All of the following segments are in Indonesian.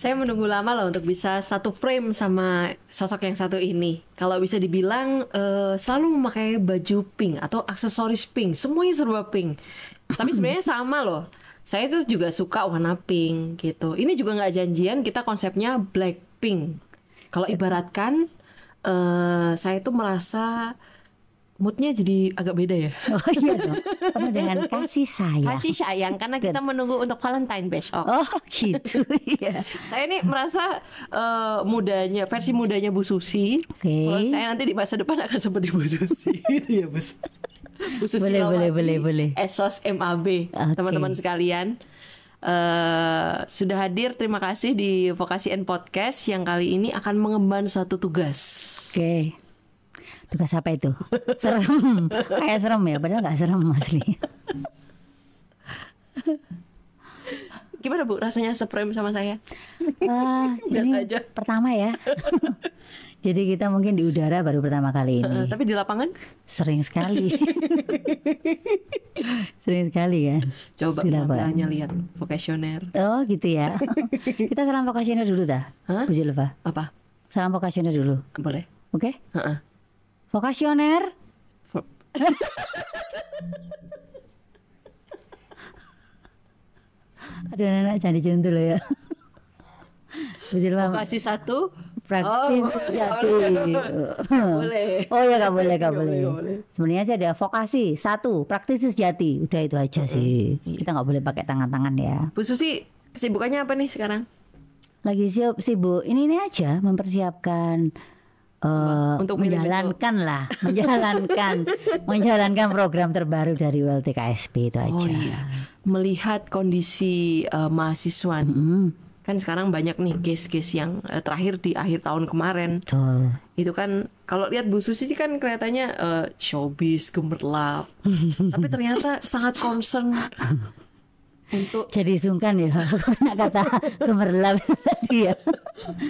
Saya menunggu lama loh untuk bisa satu frame sama sosok yang satu ini. Kalau bisa dibilang selalu memakai baju pink atau aksesoris pink, semuanya serba pink. Tapi sebenarnya sama loh. Saya tuh juga suka warna pink gitu. Ini juga nggak janjian, kita konsepnya black pink. Kalau ibaratkan saya tuh merasa moodnya jadi agak beda ya. Oh iya dong, penuh dengan kasih sayang. Kasih sayang karena kita menunggu untuk Valentine besok. Oh gitu, iya. Saya ini merasa versi mudanya Bu Susi. Kalau saya nanti di masa depan akan seperti Bu Susi gitu ya, Bus. Bu Susi Boleh. Esos MAB, teman-teman sekalian. Sudah hadir, terima kasih di Vokasi N Podcast yang kali ini akan mengemban satu tugas. Oke. Tugas apa itu? Serem. Kayak serem ya, padahal gak serem asli. Gimana Bu, rasanya se-frame sama saya? Biasa aja. Pertama ya. Jadi kita mungkin di udara baru pertama kali ini. Tapi di lapangan? Sering sekali. Sering sekali kan. Coba hanya lihat vokasioner. Oh gitu ya. Kita salam vokasioner dulu dah. Bu Zilva. Apa? Salam vokasioner dulu. Boleh. Oke? Vokasioner. Ada anak jangan dicontoh loh ya. Vokasi 1 praktis sejati. Boleh. Oh ya gak boleh. Sebenarnya aja ada vokasi 1 praktis sejati. Udah itu aja sih. Kita gak boleh pakai tangan-tangan ya. Bu Susi kesibukannya apa nih sekarang? Lagi sibuk ini aja mempersiapkan untuk menjalankan program terbaru dari ULT-KSP itu aja. Oh iya. Melihat kondisi mahasiswa kan sekarang banyak nih case-case yang terakhir di akhir tahun kemarin. Betul. Itu kan kalau lihat Bu Susi kan kelihatannya showbiz gemerlap. Tapi ternyata sangat concern untuk jadi sungkan ya kata gemerlap tadi ya.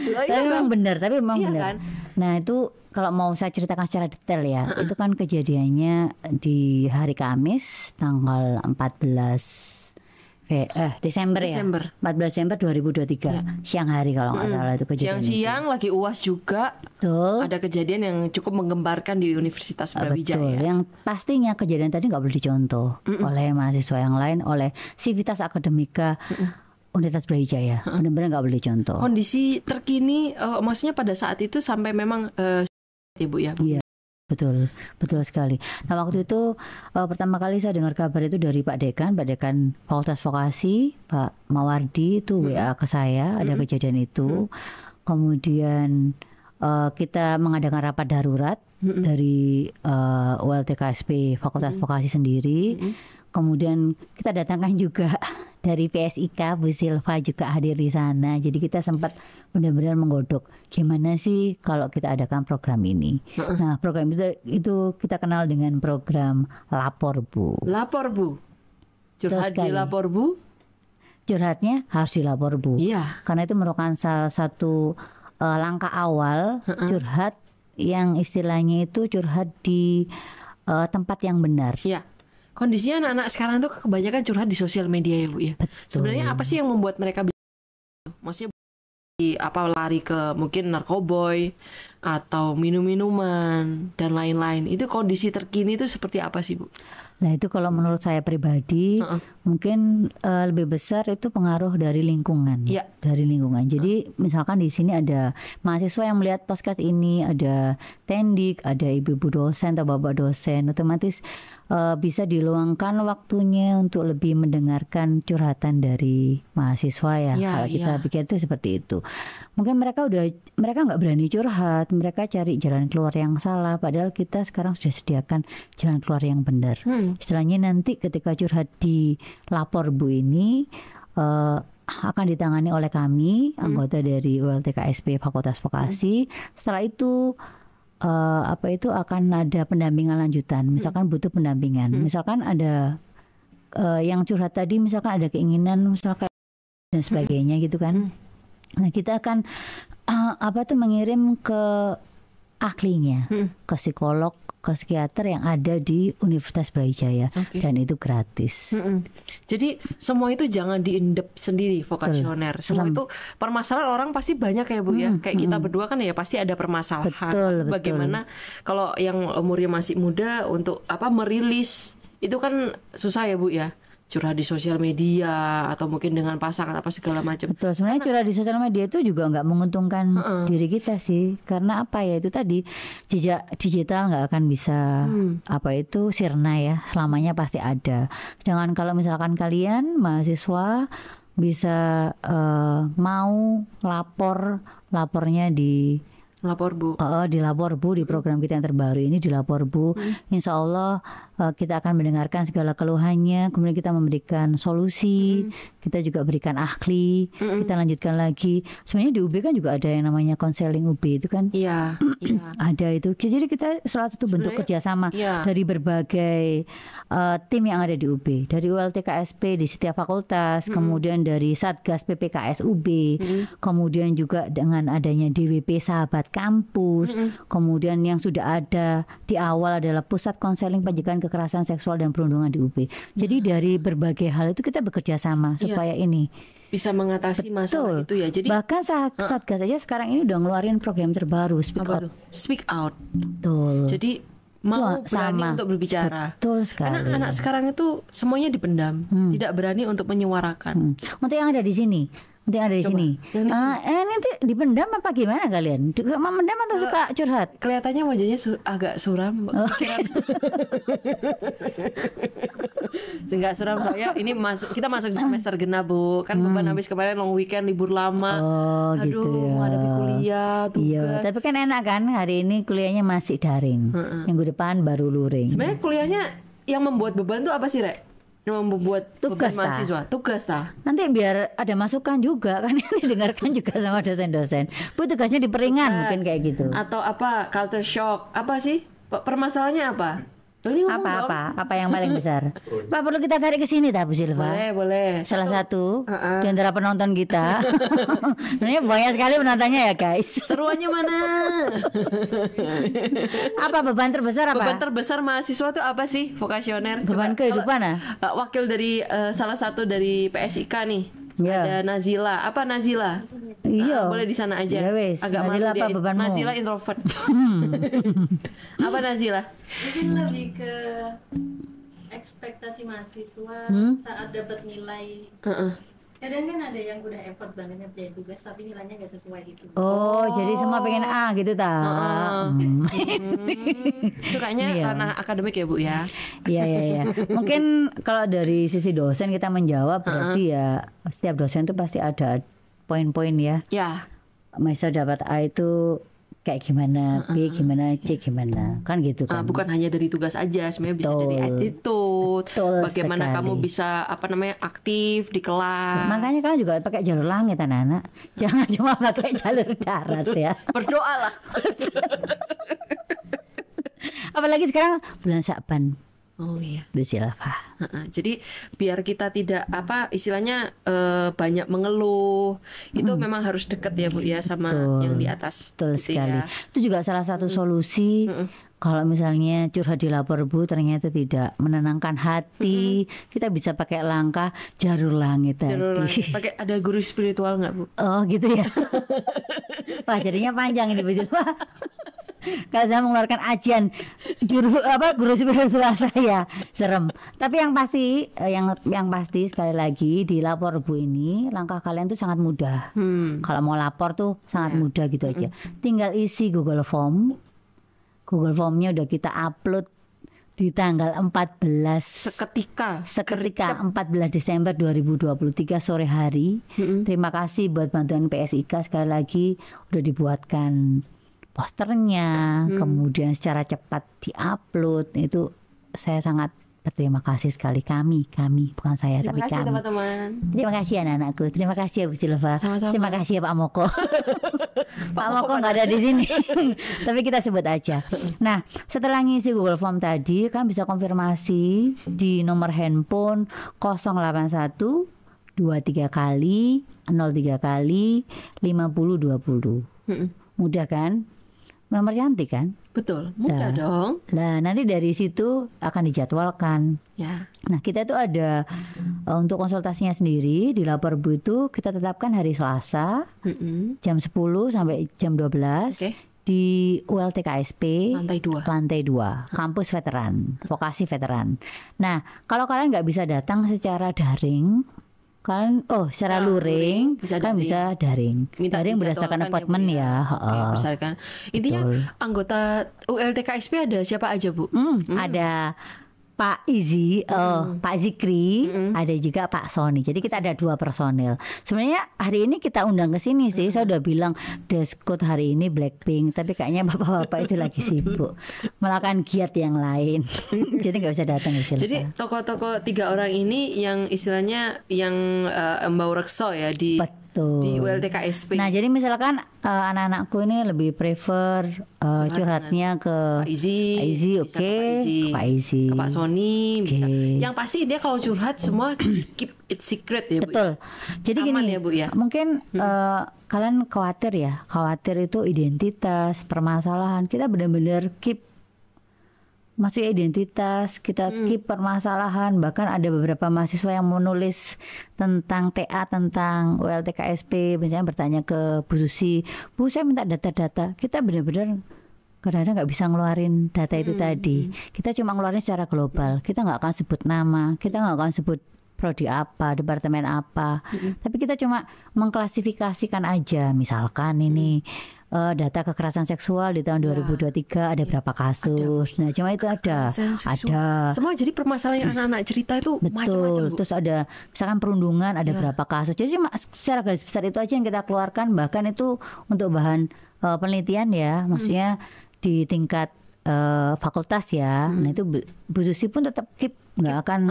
Tapi memang benar, kan? Nah itu kalau mau saya ceritakan secara detail ya, itu kan kejadiannya di hari Kamis tanggal 14 Desember ya. 14 Desember 2023 siang hari kalau nggak salah itu kejadian. Siang lagi UAS juga. Betul. Ada kejadian yang cukup menggembarkan di Universitas Brawijaya. Betul. Yang pastinya kejadian tadi nggak boleh dicontoh oleh mahasiswa yang lain, oleh Civitas Akademika Universitas Brawijaya. Benar-benar nggak boleh dicontoh. Kondisi terkini, maksudnya pada saat itu sampai memang ya Bu ya. Iya. Betul sekali. Nah waktu itu pertama kali saya dengar kabar itu dari Pak Dekan Fakultas Vokasi, Pak Mawardi itu WA ke saya ada kejadian itu. Kemudian kita mengadakan rapat darurat dari ULT-KSP Fakultas Vokasi sendiri. Kemudian kita datangkan juga dari PSIK, Bu Silva juga hadir di sana. Jadi kita sempat benar-benar menggodok gimana sih kalau kita adakan program ini. Nah program itu kita kenal dengan program Lapor Bu. Lapor Bu. Curhat di Lapor Bu. Curhatnya harus dilapor Bu. Iya. Karena itu merupakan salah satu langkah awal curhat yang istilahnya itu curhat di tempat yang benar. Iya. Kondisinya anak-anak sekarang tuh kebanyakan curhat di sosial media ya Bu ya. Betul. Sebenarnya apa sih yang membuat mereka maksudnya lari ke mungkin narkoboy atau minum-minuman dan lain-lain. Itu kondisi terkini itu seperti apa sih Bu? Nah itu kalau menurut saya pribadi mungkin lebih besar itu pengaruh dari lingkungan. Ya. Dari lingkungan. Jadi misalkan di sini ada mahasiswa yang melihat podcast ini, ada tendik, ada ibu-ibu dosen atau bapak dosen, otomatis bisa diluangkan waktunya untuk lebih mendengarkan curhatan dari mahasiswa ya. Kalau kita pikir itu seperti itu. Mungkin mereka nggak berani curhat, mereka cari jalan keluar yang salah. Padahal kita sekarang sudah sediakan jalan keluar yang benar. Istilahnya nanti ketika curhat di Lapor Bu ini akan ditangani oleh kami anggota dari ULT-KSP Fakultas Vokasi. Setelah itu akan ada pendampingan lanjutan. Misalkan butuh pendampingan. Misalkan ada yang curhat tadi, misalkan ada keinginan misalkan dan sebagainya gitu kan. Nah kita akan mengirim ke ahlinya, ke psikolog ke psikiater yang ada di Universitas Brawijaya dan itu gratis. Jadi semua itu jangan diindep sendiri vokasioner. Semua itu permasalahan orang pasti banyak ya Bu ya. Kayak kita berdua kan ya pasti ada permasalahan. Betul. Bagaimana kalau yang umurnya masih muda untuk merilis itu kan susah ya Bu ya. Curhat di sosial media atau mungkin dengan pasangan apa segala macam. Betul, sebenarnya curhat di sosial media itu juga nggak menguntungkan diri kita sih, karena apa ya, itu tadi jejak digital nggak akan bisa sirna ya, selamanya pasti ada. Sedangkan kalau misalkan kalian mahasiswa bisa mau lapornya di Lapor Bu. Di Lapor Bu, di program kita yang terbaru ini di Lapor Bu. Insya Allah kita akan mendengarkan segala keluhannya, kemudian kita memberikan solusi, kita juga berikan ahli, kita lanjutkan lagi. Sebenarnya di UB kan juga ada yang namanya konseling UB itu kan. Iya. Ada itu. Jadi kita salah satu bentuk kerjasama dari berbagai tim yang ada di UB, dari ULT KSP di setiap fakultas, kemudian dari Satgas PPKS UB, kemudian juga dengan adanya DWP Sahabat Kampus, kemudian yang sudah ada di awal adalah Pusat Konseling Pencegahan Kekerasan Seksual dan Perundungan di UB. Jadi dari berbagai hal itu kita bekerja sama supaya ini bisa mengatasi masalah itu ya. Jadi bahkan Satgas aja sekarang ini udah ngeluarin program terbaru Speak Out. Speak Out. Betul. Jadi mau berani untuk berbicara. Betul sekali. Karena anak sekarang itu semuanya dipendam, tidak berani untuk menyuarakan. Untuk yang ada di sini. Nanti ada di sini. Nanti dipendam apa gimana kalian? Memendam atau suka curhat? Kelihatannya wajahnya agak suram. Enggak suram soalnya ini kita masuk di semester genap Bu. Kan beban habis kemarin long weekend libur lama. Gitu ya. Menghadapi kuliah, tugas. Iya, tapi kan enak kan hari ini kuliahnya masih daring. Minggu depan baru luring. Sebenarnya kuliahnya yang membuat beban tuh apa sih, Rek? Yang membuat tugas mahasiswa, tugas nanti biar ada masukan juga kan, nanti dengarkan juga sama dosen-dosen. Bu, tugasnya diperingan mungkin kayak gitu. Atau culture shock, apa sih permasalahannya apa? Apa yang paling besar? Pak, perlu kita tarik ke sini Bu Silva? Boleh. Salah satu di antara penonton kita. Sebenarnya banyak sekali penontonnya ya guys. Seruannya mana? Apa beban terbesar apa? Beban terbesar mahasiswa itu apa sih, vokasioner? Beban kehidupan wakil dari salah satu dari PSIK nih. Ada Nazila. Apa Nazila? Iya. Boleh di sana aja. Ya wes. Agak Nazila malu apa dia. bebanmu? Nazila introvert. Apa Nazila? Mungkin lebih ke ekspektasi mahasiswa saat dapat nilai. Kadang kan ada yang udah effort banget ngerjain tugas tapi nilainya gak sesuai gitu. Jadi semua pengen A gitu Itu kayaknya ranah akademik ya Bu ya. Iya. Mungkin kalau dari sisi dosen kita menjawab berarti ya setiap dosen itu pasti ada poin-poin ya. Ya. Misal dapat A itu kayak gimana, B gimana, C gimana, kan gitu kan. Bukan hanya dari tugas aja, sebenarnya bisa dari attitude. Bagaimana sekali. Kamu bisa aktif di kelas. Makanya kalian juga pakai jalur langit anak-anak. Jangan cuma pakai jalur darat ya. Berdoalah. Apalagi sekarang bulan Sya'ban. Oh iya. Silva. Jadi biar kita tidak istilahnya banyak mengeluh, itu memang harus dekat ya Bu ya sama yang di atas. Betul gitu sekali. Ya. Itu juga salah satu solusi. Kalau misalnya curhat di Lapor Bu ternyata tidak menenangkan hati, kita bisa pakai langkah jalur langit tadi. Pakai ada guru spiritual nggak Bu? Oh gitu ya. Wah jadinya panjang ini Bu Silva. Kalau saya mengeluarkan ajian guru spiritual saya serem. Tapi yang pasti sekali lagi di Lapor Bu ini langkah kalian tuh sangat mudah. Kalau mau lapor tuh sangat mudah gitu aja. Tinggal isi Google Form. Google Formnya udah kita upload di tanggal 14 seketika 14 Desember 2023 sore hari. Terima kasih buat bantuan PSIK sekali lagi udah dibuatkan posternya, kemudian secara cepat diupload. Itu saya sangat berterima kasih sekali, kami bukan saya terima tapi kasih, kami. Teman-teman. Terima kasih anak-anakku. Terima kasih ya Bu Silva. Sama-sama. Terima kasih ya Pak Moko. Pak Moko nggak ada di sini, tapi kita sebut aja. Nah, setelah ngisi Google Form tadi, kan bisa konfirmasi di nomor handphone 081 23 kali 03 kali 5020. Mudah kan? melamar cantik kan? Betul, mudah dong. Nah, nanti dari situ akan dijadwalkan. Ya. Nah, kita itu ada untuk konsultasinya sendiri di Lapor Bu itu kita tetapkan hari Selasa jam 10 sampai jam 12 di ULT KSP lantai 2 kampus veteran, vokasi veteran. Nah, kalau kalian nggak bisa datang secara daring, kan secara luring bisa daring. Daring berdasarkan appointment ya. Berdasarkan. Intinya anggota ULT KSP ada siapa aja, Bu? Ada Pak Izi, Pak Zikri, ada juga Pak Sony. Jadi kita ada 2 personil. Sebenarnya hari ini kita undang ke sini sih. Saya udah bilang dress code hari ini Blackpink, tapi kayaknya bapak-bapak itu lagi sibuk melakukan giat yang lain. Jadi nggak bisa datang ke sini. Jadi tokoh-tokoh 3 orang ini yang istilahnya yang Mbak Rekso ya di ULT KSP. Nah, jadi misalkan anak-anakku ini lebih prefer curhatnya ke Pak Izi, Pak Izi, ke Pak Sony, bisa. Yang pasti dia kalau curhat semua keep it secret ya, Bu. Betul. Jadi aman gini, ya, Bu ya. Mungkin kalian khawatir itu identitas, permasalahan. Kita benar-benar keep masih identitas, kita keep permasalahan. Bahkan ada beberapa mahasiswa yang menulis tentang TA, tentang ULT KSP, misalnya bertanya ke Bu Susi, Bu saya minta data-data. Kita benar-benar kadang-kadang nggak bisa ngeluarin data itu tadi. Kita cuma ngeluarin secara global. Kita nggak akan sebut nama, kita nggak akan sebut prodi apa, departemen apa. Tapi kita cuma mengklasifikasikan aja. Misalkan ini data kekerasan seksual di tahun 2023 ada berapa kasus. Nah, cuma itu ada. Semua jadi permasalahan anak-anak cerita itu macam-macam. Terus ada misalkan perundungan ada berapa kasus. Jadi cuma secara garis besar itu aja yang kita keluarkan. Bahkan itu untuk bahan penelitian ya. Maksudnya di tingkat fakultas ya. Nah, itu Bu Susi pun tetap keep nggak akan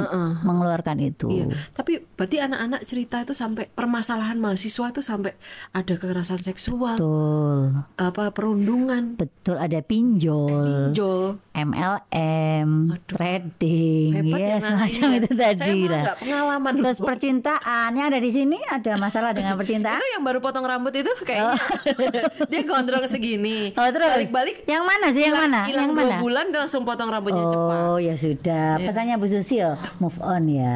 mengeluarkan itu. Iya. Tapi berarti anak-anak cerita itu sampai permasalahan mahasiswa itu sampai ada kekerasan seksual, perundungan, ada pinjol, MLM, trading, semacam itu tadi lah. Nggak pengalaman. Terus percintaan yang ada di sini ada masalah dengan percintaan. Itu yang baru potong rambut itu kayaknya dia gondrong segini. Terus balik-balik yang mana sih yang mana? Hilang 2 bulan dan langsung potong rambutnya cepat. Oh ya sudah. Pesannya Bu Susi move on ya.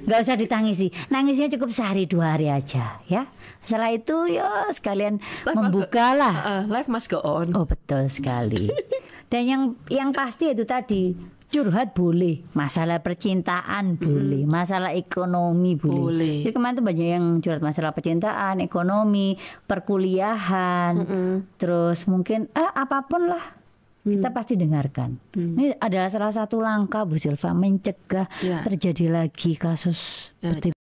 Gak usah ditangisi. Nangisnya cukup sehari 2 hari aja ya. Setelah itu ya sekalian membukalah. Life must go on. Oh betul sekali. Dan yang pasti itu tadi curhat boleh, masalah percintaan boleh, masalah ekonomi boleh. Jadi kemarin tuh banyak yang curhat masalah percintaan, ekonomi, perkuliahan, terus mungkin apapun lah. Kita pasti dengarkan. Ini adalah salah satu langkah Bu Silva mencegah terjadi lagi kasus seperti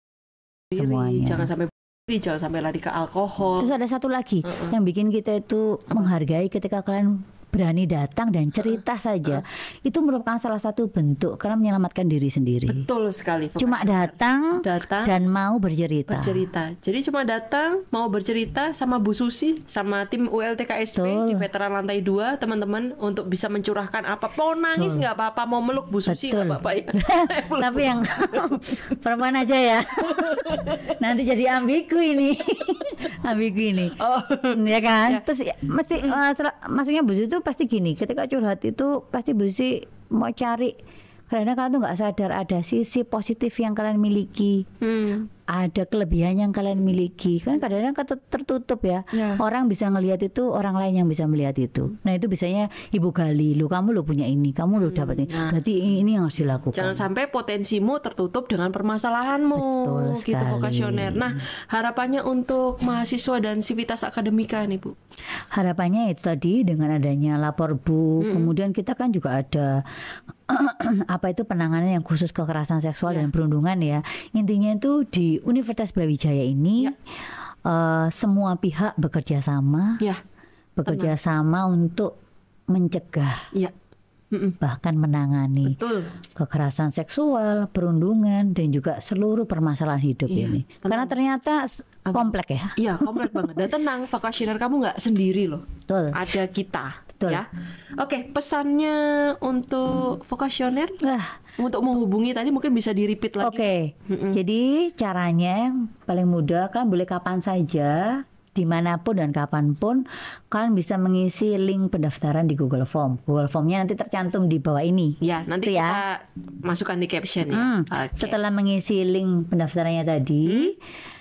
semuanya. Jangan sampai lari ke alkohol. Terus ada satu lagi yang bikin kita itu menghargai ketika kalian berani datang dan cerita saja. Itu merupakan salah satu bentuk karena menyelamatkan diri sendiri. Betul sekali. Cuma datang dan mau bercerita. Jadi cuma datang, mau bercerita sama Bu Susi, sama tim ULT KSP di Veteran Lantai 2, teman-teman, untuk bisa mencurahkan apa. Mau nangis nggak apa-apa, mau meluk Bu Susi nggak apa-apa ya. Tapi yang perempuan aja ya. Nanti jadi ambigu ini. Ya kan? Ya. Terus maksudnya Bu Susi itu pasti gini, ketika curhat itu pasti Bu Susi mau cari, karena kalian tuh nggak sadar ada sisi positif yang kalian miliki, ada kelebihan yang kalian miliki. Kan kadang-kadang tertutup ya. Orang bisa ngelihat itu, orang lain yang bisa melihat itu. Nah itu biasanya Ibu gali, kamu punya ini, kamu dapat ini. Berarti ini yang harus dilakukan. Jangan sampai potensimu tertutup dengan permasalahanmu. Betul gitu sekali. vokasioner. Nah harapannya untuk mahasiswa dan Civitas Akademika nih Bu? Harapannya itu tadi dengan adanya Lapor Bu, kemudian kita kan juga ada apa itu penanganan yang khusus kekerasan seksual dan perundungan ya. Intinya itu di Universitas Brawijaya ini semua pihak bekerja sama, untuk mencegah, bahkan menangani kekerasan seksual, perundungan, dan juga seluruh permasalahan hidup ini. Karena ternyata kompleks ya. Iya, kompleks banget. Dan tenang, vokasioner kamu nggak sendiri loh. Betul. Ada kita. Betul. Ya. Oke, pesannya untuk vokasioner untuk menghubungi tadi mungkin bisa di-repeat lagi. Jadi caranya paling mudah kan boleh kapan saja dimanapun dan kapanpun kalian bisa mengisi link pendaftaran di Google Form. Google Formnya nanti tercantum di bawah ini. Ya, nanti Itu kita masukkan di caption ya. Oke. Setelah mengisi link pendaftarannya tadi,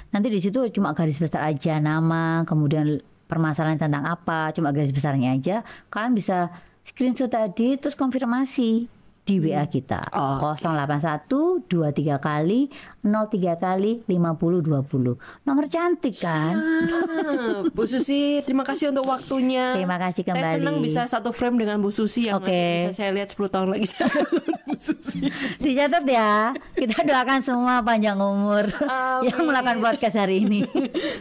nanti di situ cuma garis besar aja nama, kemudian permasalahan tentang apa, cuma garis besarnya aja. Kalian bisa screenshot tadi terus konfirmasi di WA kita. 081 23 kali 03 kali 50 20. Nomor cantik kan? Bu Susi, terima kasih untuk waktunya. Terima kasih kembali. Saya senang bisa satu frame dengan Bu Susi yang nanti bisa saya lihat 10 tahun lagi. Bu Susi. Dicatat ya. Kita doakan semua panjang umur yang melakukan podcast hari ini.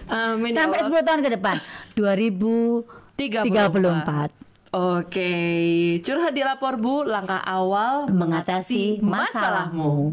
Amin, ya Sampai Allah. 10 tahun ke depan. 2034. Oke, curhat di lapor Bu, langkah awal Mengatasi masalahmu.